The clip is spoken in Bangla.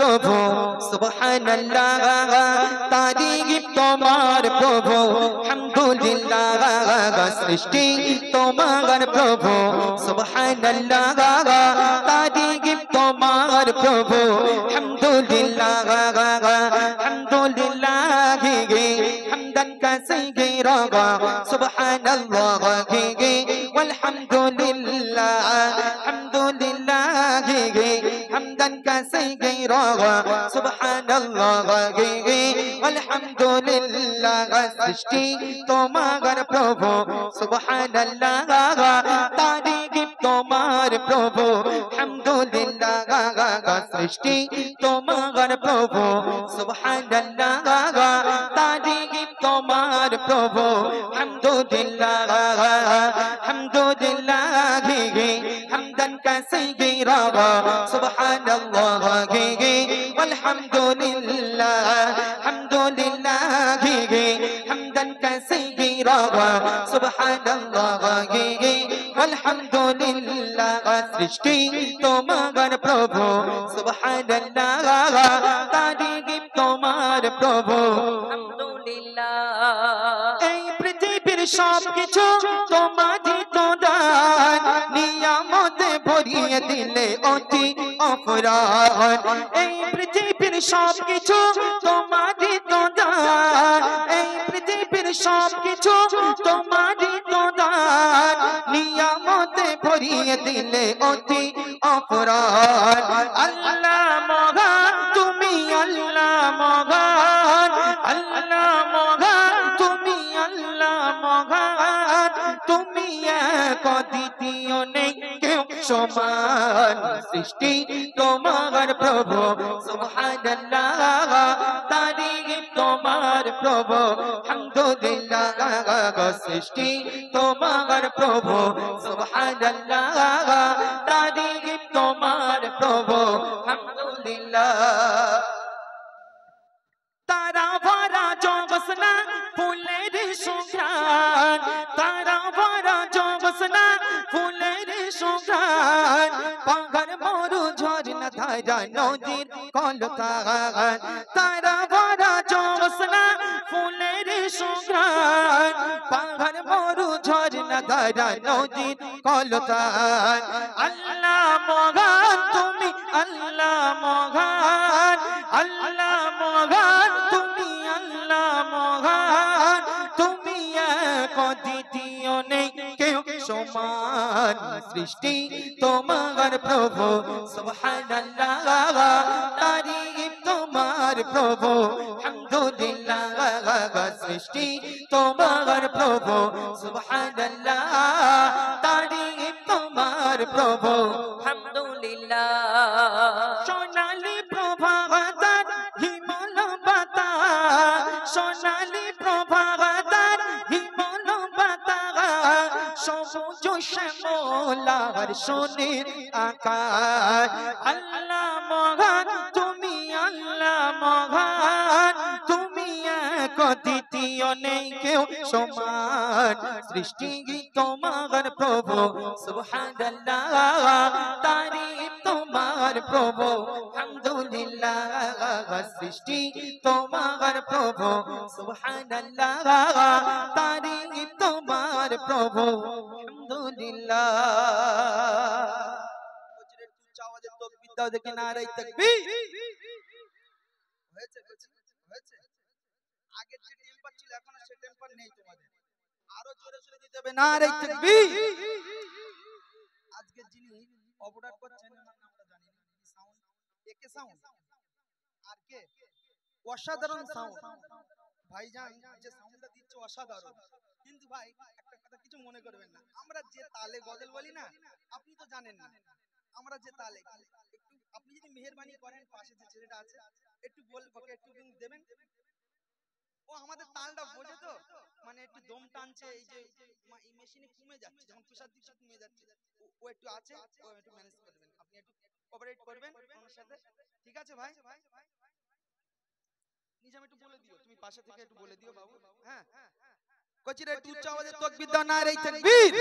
প্রভু সুবহানাল্লাহ তারিফ তোমার প্রভু আলহামদুলিল্লাহ সৃষ্টি তোমার প্রভু সুবহানাল্লাহ তারিফ তোমার প্রভু আলহামদুলিল্লাহ আলহামদুলিল্লাহ হামদান কাসীরা সুবহানাল্লাহ والحمدلله الحمد لله حمدا كثيرا سبحان الله والحمد لله সৃষ্টি তোমার প্রভু সুবহানাল্লাহ তারিফ তোমার প্রভু আলহামদুলিল্লাহ সৃষ্টি তোমার প্রভু সুবহানাল্লাহ তারিফ তোমার প্রভু আলহামদুলিল্লাহ الحمدلله حمدا كثيرا سبحان الله والحمد لله الحمد لله حمدا كثيرا سبحان الله والحمد لله সৃষ্টি তোমার প্রভু সুবহানাল্লাহ তারিফ তোমার প্রভু আলহামদুলিল্লাহ এই পৃথিবীর সবকিছু তোমারই দান নিয়ামতে ভরিয়ে দিলে অতি অপরাধ এই পৃথিবীর সবকিছু তোমারই দান এই পৃথিবীর সবকিছু তোমারই দান নিয়ামতে ভরিয়ে দিলে অতি অপরাধ আল্লাহ মহান তুমি আল্লাহ মহান আল্লাহ মহান তুমি আল্লাহ মহান তুমি এক দ্বিতীয় নেই কেউ সমান সৃষ্টি তোমার প্রভু সুবহানাল্লাহ তারিফ তোমার প্রভু আলহামদুলিল্লাহ সৃষ্টি তোমার প্রভু সুবহানাল্লাহ তারিফ তোমার প্রভু আলহামদুলিল্লাহ তারা ভরা জগৎনা ফুলের সুঘ্রাণ তারা ভরা জগৎনা ফুলের সুঘ্রাণ পাহাড় মরু ঝরনা ধারা নদীর কলতান তারা ভরা জগৎনা ফুলের সুঘ্রাণ পাহাড় মরু ঝরনা ধারা নদীর কলতান আল্লাহ মহান তুমি আল্লাহ মহান আল্লাহ মহান তুমি আল্লাহ মহান তুমি এক দ্বিতীয় নেই কেউ সমান সৃষ্টি তোমার প্রভু সুবহানাল্লাহ তারিফ তোমার প্রভু আলহামদুলিল্লাহ সৃষ্টি তোমার প্রভু সুবহানাল্লাহ তারিফ তোমার প্রভু আলহামদুলিল্লাহ সোনালী প্রভাতার হিমল পাতা সোনালী প্রভাতার হিমল পাতা সবুজ শ্যামলার সোনের আকাশ আল্লাহ মহান তুমি আল্লাহ মহান তুমি এক দ্বিতীয় নেই কেউ সমান সৃষ্টি তোমার প্রভু সুবহানাল্লাহ তারিফ তোমার প্রভু আলহামদুলিল্লাহ সৃষ্টি তোমার প্রভু সুবহানাল্লাহ তারিফ তোমার প্রভু আলহামদুলিল্লাহ আওয়াজে তাকবীর দাও দেখে নারে তাকবীর হয়েছে হয়েছে আগের যে টেম্পার ছিল এখন সে টেম্পার নেই তোমাদের আরো জোরে জোরে দিতে হবে নারে তাকবীর আজকে যিনি অবতার করছেন ওনার নামটা জানি না সাউন্ড একে সাউন্ড আর কে অসাধারণ সাউন্ড ভাইজান যে সাউন্ডটা দিচ্ছে অসাধারণ কিন্তু ভাই একটা কথা কিছু মনে করবেন না আমরা যে তালে গজল বলি না আপনি তো জানেন না আমরা যে তালে একটু আপনি যদি মেহেরবানি করেন পাশে যে ছেলেটা আছে একটু ওকে একটু দেবেন ও আমাদের তালটা বোঝে তো মানে একটু দম টানছে এই যে এই মেশিনে কমে যাচ্ছে যেমন তুষার দিচ্ছে কমে যাচ্ছে ও একটু আছে ও একটু ম্যানেজ করবেন আপনি একটু কোঅপারেট করবেন আমার সাথে ঠিক আছে ভাই নিজে আমি একটু বলে দিও তুমি পাশে থেকে একটু বলে দিও বাবু হ্যাঁ কচিরা একটু উচ্চ আওয়াজে তাকবীর দাও নারে তাকবীর